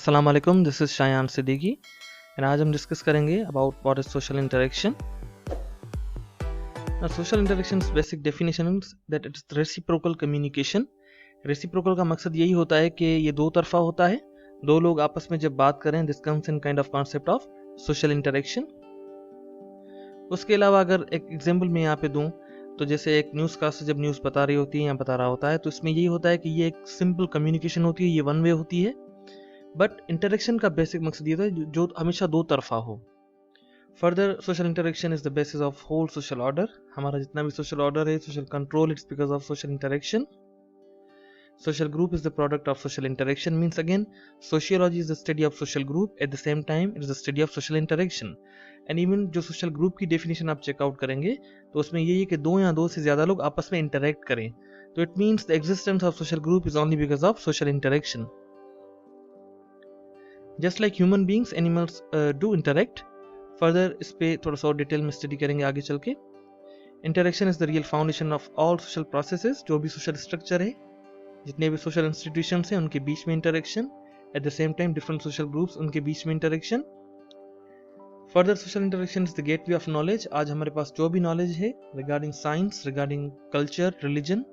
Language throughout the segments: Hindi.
अस्सलाम वालेकुम, this is Shayan Siddiqui and आज हम डिस्कस करेंगे about what is social interaction. Social interaction basic definition is that it's reciprocal communication. Reciprocal का मकसद यही होता है कि ये दो तरफा होता है, दो लोग आपस में जब बात करें, this comes in kind of concept of social interaction. उसके अलावा अगर एक एग्जाम्पल मैं यहाँ पे दूँ तो जैसे एक न्यूज़ कास्ट जब न्यूज़ बता रही होती है या बता रहा होता है तो इसमें यही होता है कि ये एक सिंपल कम्युनिकेशन होती है, ये वन वे होती है। बट इंटरेक्शन का बेसिक मकसद ये होता है जो हमेशा दो तरफा हो। Further social interaction is the basis of whole social order. हमारा जितना भी सोशल ऑर्डर है, social control, it's because of social interaction. Social group is the product of social interaction, means again sociology is the study of social group, at the same time it is the study of social interaction. And even जो social group की definition आप चेकआउट करेंगे तो उसमें यही है कि दो या दो से ज़्यादा लोग आपस में interact करें, तो it means the existence of social group is only because of social interaction. Just like human beings, animals do interact. Further इस पे थोड़ा सा और डिटेल में स्टडी करेंगे आगे चल के। Interaction is the real foundation of all social processes. जो भी सोशल स्ट्रक्चर है, जितने भी सोशल इंस्टीट्यूशंस हैं, उनके बीच में interaction, eight the same time different social groups, उनके बीच में interaction. Further social interaction is the gateway of knowledge. आज हमारे पास जो भी नॉलेज है regarding science, regarding culture, religion,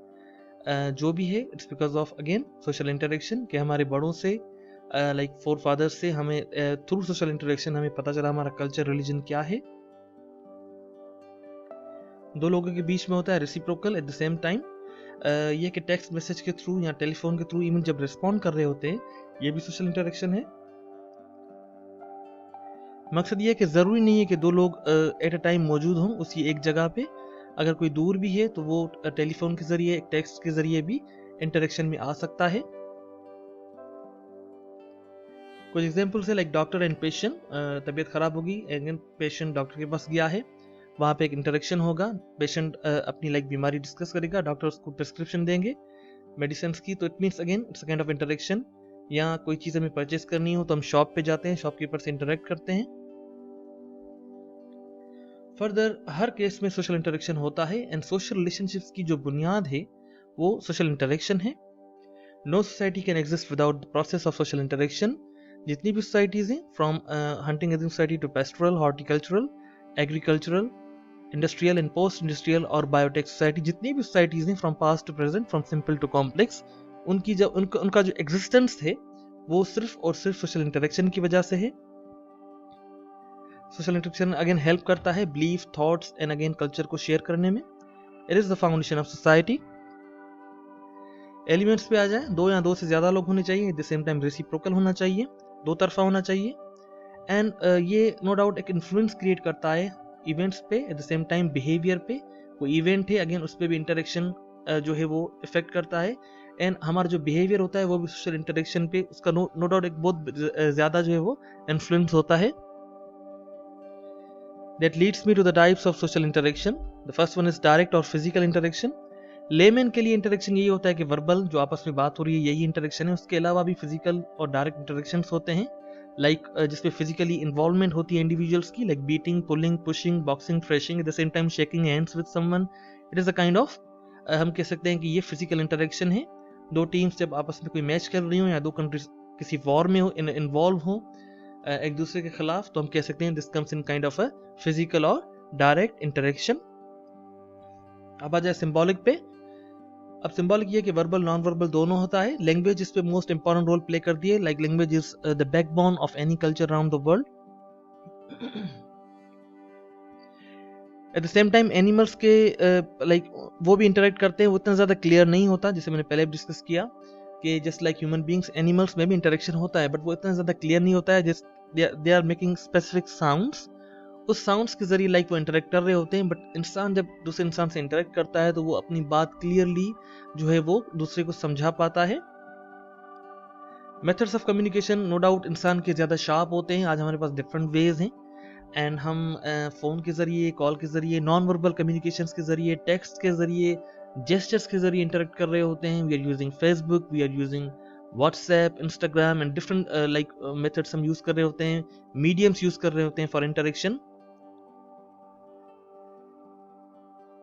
जो भी है, it's because of again social interaction. कि हमारे बड़ों से लाइक फोर फादर्स से हमें थ्रू सोशल इंटरेक्शन हमें पता चला हमारा कल्चर, रिलीजन क्या है। दो लोगों के बीच में होता है reciprocal. Eight the same time ये कि टेक्स्ट मैसेज के थ्रू या टेलीफोन के थ्रू इवन जब रिस्पॉन्ड कर रहे होते हैं, ये भी सोशल इंटरेक्शन है। मकसद ये है कि ज़रूरी नहीं है कि दो लोग एट अ टाइम मौजूद हों उसी एक जगह पे। अगर कोई दूर भी है तो वो टेलीफोन के ज़रिए, टेक्स्ट के ज़रिए भी इंटरेक्शन में आ सकता है। कुछ एग्जाम्पल्स है लाइक डॉक्टर एंड पेशेंट। तबीयत ख़राब होगी, अगेन पेशेंट डॉक्टर के पास गया है, वहाँ पे एक इंटरेक्शन होगा। पेशेंट अपनी लाइक बीमारी डिस्कस करेगा, डॉक्टर उसको प्रिस्क्रिप्शन देंगे मेडिसिन की, तो it means again it's a kind of interaction. या कोई चीज़ हमें परचेस करनी हो तो हम शॉप पे जाते हैं, शॉपकीपर से इंटरेक्ट करते हैं। फर्दर हर केस में सोशल इंटरेक्शन होता है एंड सोशल रिलेशनशिप्स की जो बुनियाद है वो सोशल इंटरेक्शन है। No society can exist without the process of social interaction. जितनी भी सोसाइटीज़ हैं, from hunting age society to pastoral, horticultural, agricultural, industrial and post industrial और बायोटेक सोसाइटी, जितनी भी सोसाइटीज़ हैं from past to present, from simple to complex, उनकी जब उनका जो एग्जिस्टेंस है वो सिर्फ और सिर्फ सोशल इंटरेक्शन की वजह से है। सोशल इंटरेक्शन अगेन हेल्प करता है belief, thoughts and again culture को शेयर करने में। It is the foundation of society. Elements पे आ जाए, दो या दो से ज़्यादा लोग होने चाहिए, eight the same time reciprocal होना चाहिए, दो तरफा होना चाहिए। एंड ये नो डाउट एक इन्फ्लुएंस क्रिएट करता है इवेंट्स पे, eight the same time behaviour पे। कोई इवेंट है अगेन उस पर भी इंटरेक्शन जो है वो इफेक्ट करता है। एंड हमारा जो बिहेवियर होता है वो भी सोशल इंटरेक्शन पे उसका नो डाउट एक बहुत ज़्यादा जो है वो इन्फ्लुएंस होता है। That leads me to the types of social interaction. The first one is direct और फिजिकल इंटरेक्शन। लेमैन के लिए इंटरेक्शन यही होता है कि वर्बल जो आपस में बात हो रही है यही इंटरेक्शन है। उसके अलावा भी फिजिकल और डायरेक्ट इंटरेक्शंस होते हैं, लाइक जिसपे फिजिकली इन्वॉल्वमेंट होती है इंडिविजुअल्स की, like beating, pulling, pushing, boxing, threshing, eight the same time shaking hands with someone. It is a kind of हम कह सकते हैं कि ये फिजिकल इंटरेक्शन है। दो टीम्स जब आपस में कोई मैच कर रही हो या दो कंट्रीज किसी वॉर में हो, इन्वॉल्व हो एक दूसरे के खिलाफ, तो हम कह सकते हैं this comes in kind of a physical और डायरेक्ट इंटरेक्शन। अब आ जाए सिंबॉलिक पे। अब सिंबॉलिक ये कि वर्बल, नॉन वर्बल दोनों होता है। लैंग्वेज इस पे मोस्ट इंपॉर्टेंट रोल प्ले करती है, like language is the backbone of any culture around the world. Eight the same time animals के लाइक वो भी इंटरेक्ट करते हैं, वो इतना ज़्यादा क्लियर नहीं होता, जैसे मैंने पहले भी डिस्कस किया कि just like human beings, animals में भी इंटरेक्शन होता है, बट वो इतना ज़्यादा क्लियर नहीं होता है। Just they are making specific sounds, उस साउंड्स के जरिए लाइक वो इंटरेक्ट कर रहे होते हैं। बट इंसान जब दूसरे इंसान से इंटरेक्ट करता है तो वो अपनी बात क्लियरली जो है वो दूसरे को समझा पाता है। Methods of communication no doubt इंसान के ज़्यादा शार्प होते हैं। आज हमारे पास डिफरेंट वेज हैं एंड हम फ़ोन के ज़रिए, कॉल के ज़रिए, नॉन वर्बल कम्युनिकेशंस के ज़रिए, टेक्स्ट के ज़रिए, जेस्चर्स के ज़रिए इंटरेक्ट कर रहे होते हैं। We are using Facebook, we are using WhatsApp, Instagram and different like methods हम यूज़ कर रहे होते हैं, मीडियम्स यूज़ कर रहे होते हैं फॉर इंटरेक्शन।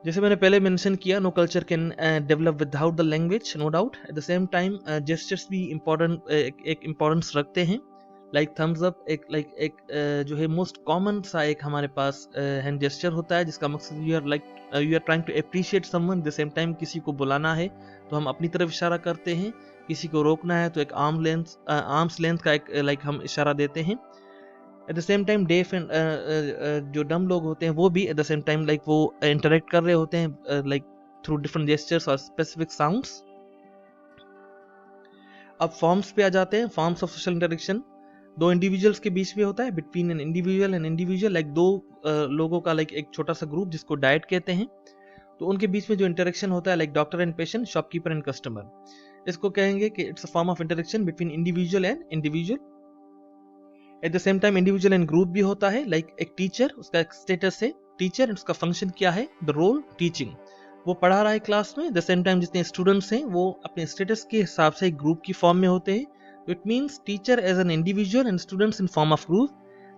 जैसे मैंने पहले मेंशन किया, no culture can develop without the language, no doubt. At the same time gestures भी इम्पोर्टेंट एक इम्पोर्टेंस रखते हैं। लाइक थम्स अप, एक जो है मोस्ट कॉमन सा एक हमारे पास हैंड जेस्चर होता है, जिसका मकसद you are trying to appreciate someone, the same time किसी को बुलाना है तो हम अपनी तरफ इशारा करते हैं, किसी को रोकना है तो एक आर्म्स लेंथ का एक हम इशारा देते हैं। Eight the same time deaf and जो डम लोग होते हैं वो भी एट द सेम टाइम वो इंटरेक्ट कर रहे होते हैं थ्रू डिफरेंट जेस्चर्स और स्पेसिफिक साउंड्स। अब फॉर्म्स पे आ जाते हैं, फॉर्म्स ऑफ सोशल इंटरेक्शन। दो इंडिविजुअल्स के बीच में होता है, between N individual and individual, दो लोगों का एक छोटा सा ग्रुप जिसको डायट कहते हैं, तो उनके बीच में जो इंटरेक्शन होता है doctor and patient, shopkeeper and customer, इसको कहेंगे कि it's a form of interaction between individual and individual. Eight the same time individual and group भी होता है, एक टीचर, उसका एक स्टेटस है टीचर, उसका फंक्शन क्या है, द रोल टीचिंग, वो पढ़ा रहा है क्लास में। द सेम टाइम जितने स्टूडेंट्स हैं वो अपने स्टेटस के हिसाब से एक ग्रुप की फॉर्म में होते हैं। It means teacher as an individual and students in form of group,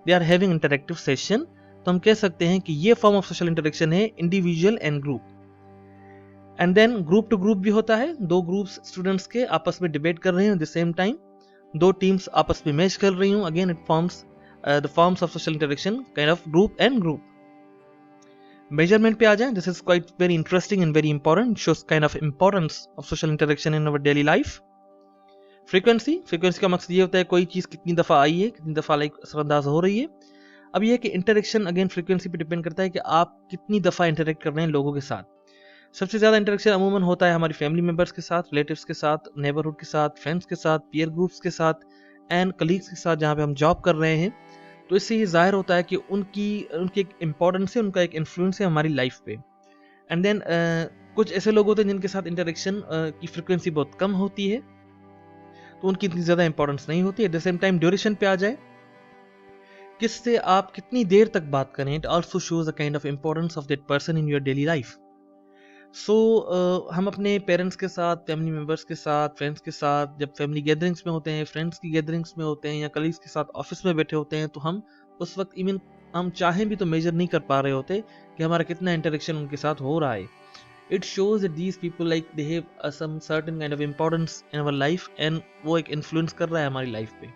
they are having interactive session. तो हम कह सकते हैं कि ये फॉर्म ऑफ सोशल इंटरेक्शन है, individual and group. And then group to group भी होता है, दो ग्रुप्स स्टूडेंट्स के आपस में डिबेट कर रहे हैं, एट द सेम टाइम दो टीम्स आपस में मैच कर रही हूँ, again it forms the forms of social interaction kind of group and group. Measurement पे आ जाए, this is quite very interesting and very important, shows kind of importance of social interaction in our daily life. Frequency का मकसद ये होता है कोई चीज कितनी दफा आई है, कितनी दफा असरअंदाज हो रही है। अब ये कि इंटरेक्शन अगेन फ्रीक्वेंसी पे डिपेंड करता है कि आप कितनी दफा इंटरेक्ट कर रहे हैं लोगों के साथ। सबसे ज्यादा इंटरेक्शन अमूमन होता है हमारी फैमिली मेंबर्स के साथ, रिलेटिव्स के साथ, नेबरहुड के साथ, फ्रेंड्स के साथ, पीयर ग्रुप्स के साथ एंड कलीग्स के साथ जहाँ पे हम जॉब कर रहे हैं। तो इससे ये जाहिर होता है कि उनकी एक इम्पोर्टेंस है, उनका एक इन्फ्लुएंस है हमारी लाइफ पे। एंड देन कुछ ऐसे लोग होते हैं जिनके साथ इंटरेक्शन की फ्रिक्वेंसी बहुत कम होती है, तो उनकी इतनी ज़्यादा इंपॉर्टेंस नहीं होती। Eight the same time duration पे आ जाए, किससे आप कितनी देर तक बात करें, it also shows a kind of importance of that person in your daily life. So हम अपने पेरेंट्स के साथ, फैमिली मेम्बर्स के साथ, फ्रेंड्स के साथ जब फैमिली गैदरिंग्स में होते हैं, फ्रेंड्स की गैदरिंग्स में होते हैं या कलीग्स के साथ ऑफिस में बैठे होते हैं, तो हम उस वक्त इवन हम चाहें भी तो मेजर नहीं कर पा रहे होते कि हमारा कितना इंटरेक्शन उनके साथ हो रहा है। It shows that these people they have some certain kind of importance in our life and वो एक इन्फ्लुएंस कर रहा है हमारी लाइफ पे।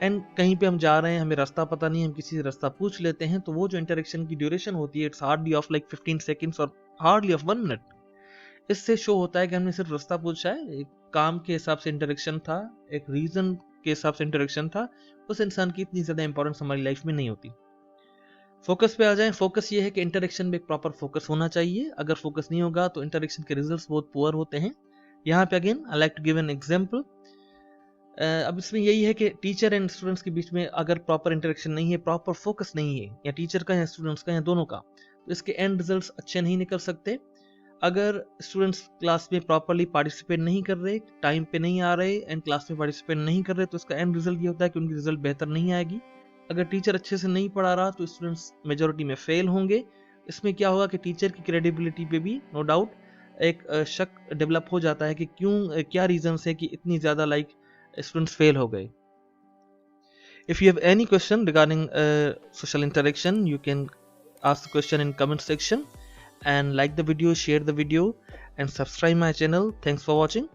एंड कहीं पे हम जा रहे हैं, हमें रास्ता पता नहीं, हम किसी से रास्ता पूछ लेते हैं, तो वो जो इंटरेक्शन की ड्यूरेशन होती है, इट्स हार्डली ऑफ 15 सेकेंड्स और हार्डली ऑफ 1 मिनट। इससे शो होता है कि हमने सिर्फ रास्ता पूछा है, एक काम के हिसाब से इंटरेक्शन था, एक रीजन के हिसाब से इंटरेक्शन था, उस इंसान की इतनी ज्यादा इंपॉर्टेंस हमारी लाइफ में नहीं होती। फोकस पे आ जाए, फोकस ये है कि इंटरेक्शन में एक प्रॉपर फोकस होना चाहिए, अगर फोकस नहीं होगा तो इंटरेक्शन के रिजल्ट्स बहुत पुअर होते हैं। यहाँ पे again I like to give an example. अब इसमें यही है कि टीचर एंड स्टूडेंट्स के बीच में अगर प्रॉपर इंटरेक्शन नहीं है, प्रॉपर फोकस नहीं है, या टीचर का या स्टूडेंट्स का या दोनों का, तो इसके एंड रिजल्ट्स अच्छे नहीं निकल सकते। अगर स्टूडेंट्स क्लास में प्रॉपरली पार्टिसिपेट नहीं कर रहे, टाइम पे नहीं आ रहे एंड क्लास में पार्टिसिपेट नहीं कर रहे, तो इसका एंड रिजल्ट ये होता है कि उनकी रिजल्ट बेहतर नहीं आएगी। अगर टीचर अच्छे से नहीं पढ़ा रहा तो स्टूडेंट्स मेजोरिटी में फेल होंगे। इसमें क्या होगा कि टीचर की क्रेडिबिलिटी पे भी नो डाउट एक शक डेवलप हो जाता है कि क्यों, क्या रीजन है कि इतनी ज़्यादा स्टूडेंट्स फेल हो गए। If you have any question regarding social interaction, you can ask the question in comment section and like the video, share the video and subscribe my channel. Thanks for watching.